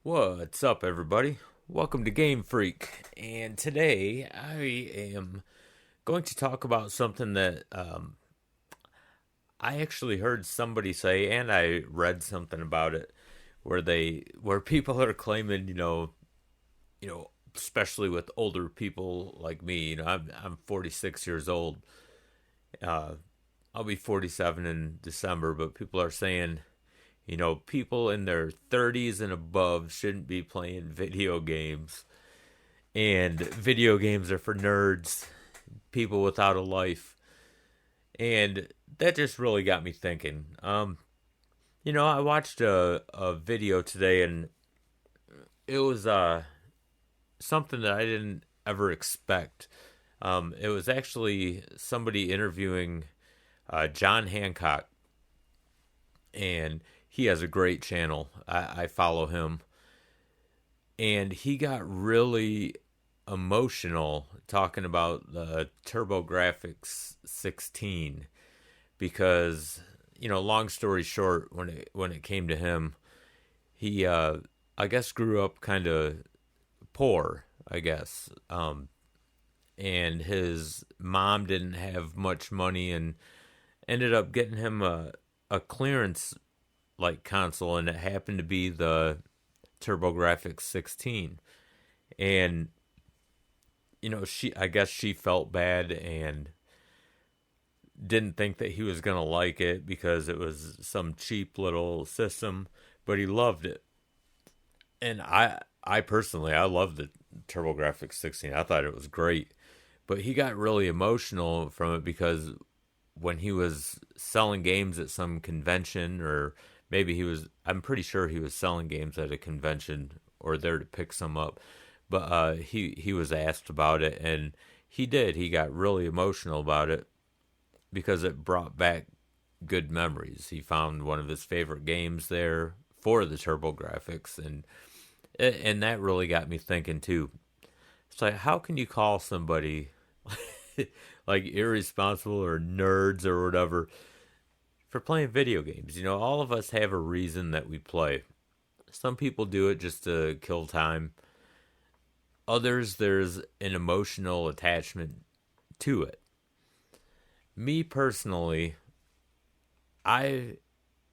What's up, everybody? Welcome to GameFreak, and today I am going to talk about something that I actually heard somebody say, and I read something about it, where people are claiming, especially with older people like me. I'm 46 years old. Uh, I'll be 47 in December, but people are saying, people in their 30s and above shouldn't be playing video games. And video games are for nerds, people without a life. And that just really got me thinking. I watched a video today, and it was something that I didn't ever expect. It was actually somebody interviewing John Hancock, and he has a great channel. I follow him. And he got really emotional talking about the TurboGrafx 16 because, long story short, when it came to him, he I guess grew up kind of poor, I guess. And his mom didn't have much money and ended up getting him a clearance like console, and it happened to be the TurboGrafx 16. And I guess she felt bad and didn't think that he was going to like it because it was some cheap little system, but he loved it. And I personally, I loved the TurboGrafx 16. I thought it was great. But he got really emotional from it because when he was selling games at some convention, or maybe I'm pretty sure he was selling games at a convention or there to pick some up. But he was asked about it, and he did. He got really emotional about it because it brought back good memories. He found one of his favorite games there for the TurboGrafx, and that really got me thinking too. It's like, how can you call somebody like irresponsible or nerds or whatever for playing video games? All of us have a reason that we play. Some people do it just to kill time. Others, there's an emotional attachment to it. Me personally, I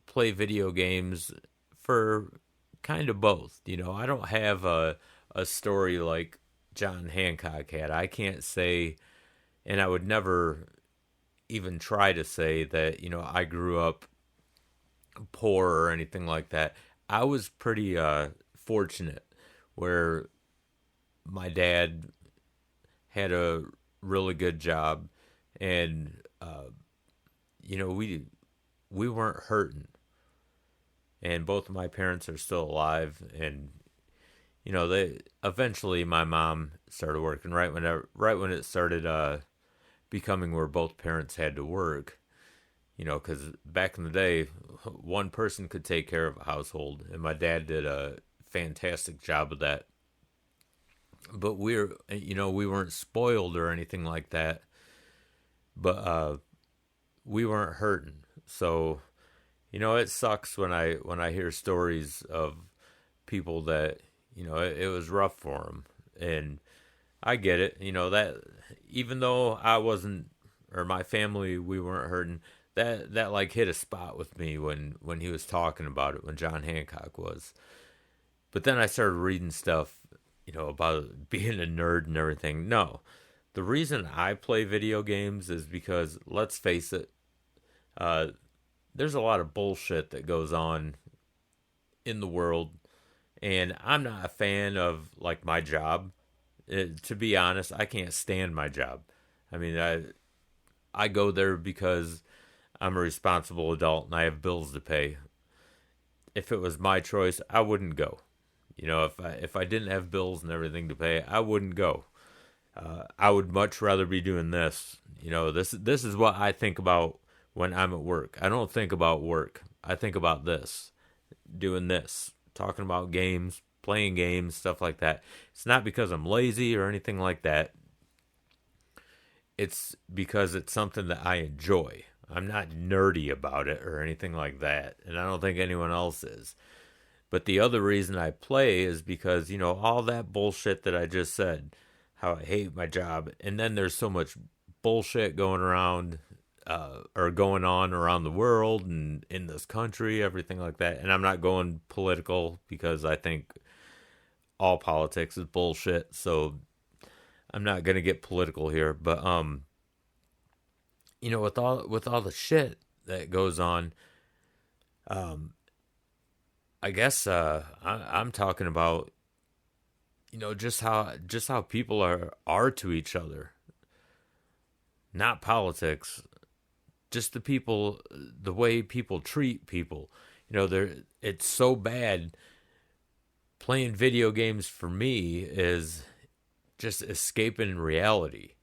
play video games for kind of both. I don't have a story like John Hancock had. I can't say, and I would never even try to say that, I grew up poor or anything like that. I was pretty fortunate where my dad had a really good job, and we weren't hurting, and both of my parents are still alive. And they eventually, my mom started working right when it started becoming where both parents had to work. Because back in the day, one person could take care of a household, and my dad did a fantastic job of that. But we weren't spoiled or anything like that. But we weren't hurting. So, it sucks when I hear stories of people that, it was rough for them. And I get it. That even though I wasn't, or my family, we weren't hurting, that like hit a spot with me when he was talking about it, when John Hancock was. But then I started reading stuff, about being a nerd and everything. No, the reason I play video games is because, let's face it, there's a lot of bullshit that goes on in the world, and I'm not a fan of like my job. To be honest, I can't stand my job. I mean, I go there because I'm a responsible adult and I have bills to pay. If it was my choice, I wouldn't go. If I didn't have bills and everything to pay, I wouldn't go. I would much rather be doing this. This is what I think about when I'm at work. I don't think about work. I think about this, doing this, talking about games, playing games, stuff like that. It's not because I'm lazy or anything like that. It's because it's something that I enjoy. I'm not nerdy about it or anything like that, and I don't think anyone else is. But the other reason I play is because, all that bullshit that I just said, how I hate my job. And then there's so much bullshit going around or going on around the world and in this country, everything like that. And I'm not going political because I think all politics is bullshit. So I'm not going to get political here. But, with all the shit that goes on, I guess I'm talking about just how people are to each other, not politics, just the way people treat people. It's so bad. Playing video games for me is just escaping reality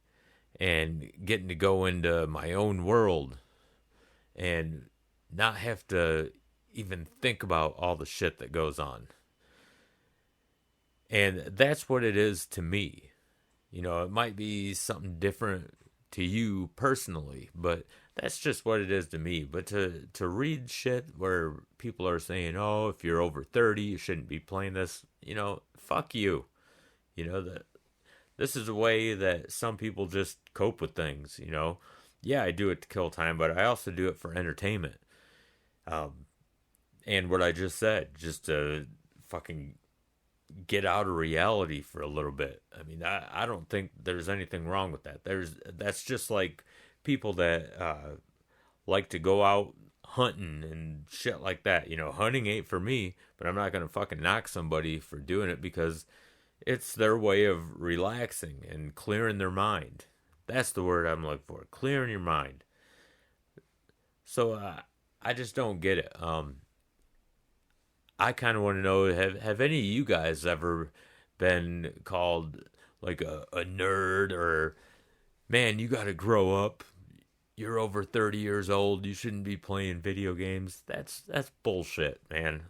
and getting to go into my own world and not have to even think about all the shit that goes on. And that's what it is to me. It might be something different to you personally, but that's just what it is to me. But to read shit where people are saying, oh, if you're over 30, you shouldn't be playing this, fuck you. That this is a way that some people just cope with things, Yeah, I do it to kill time, but I also do it for entertainment. And what I just said, just to fucking get out of reality for a little bit. I mean, I don't think there's anything wrong with that. That's just like people that like to go out hunting and shit like that. Hunting ain't for me, but I'm not going to fucking knock somebody for doing it because it's their way of relaxing and clearing their mind. That's the word I'm looking for, clearing your mind. So I just don't get it. I kind of want to know, have any of you guys ever been called like a nerd or, man, you got to grow up. You're over 30 years old. You shouldn't be playing video games. That's bullshit, man.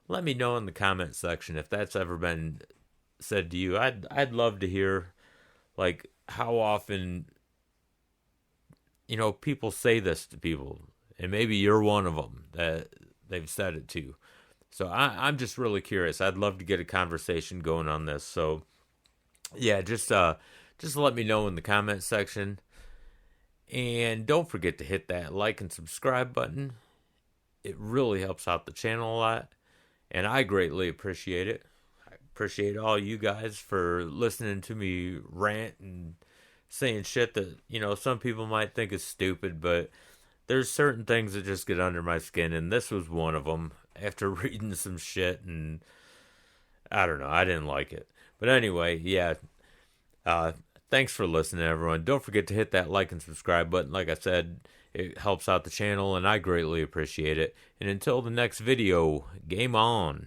Let me know in the comment section if that's ever been said to you. I'd love to hear, like, how often, people say this to people. And maybe you're one of them that they've said it to. So I'm just really curious. I'd love to get a conversation going on this. So, yeah, just let me know in the comment section. And don't forget to hit that like and subscribe button. It really helps out the channel a lot. And I greatly appreciate it. I appreciate all you guys for listening to me rant and saying shit that, some people might think is stupid. But there's certain things that just get under my skin. And this was one of them. After reading some shit, and I don't know, I didn't like it. But anyway, yeah, thanks for listening, everyone. Don't forget to hit that like and subscribe button. Like I said, it helps out the channel, and I greatly appreciate it. And until the next video, game on.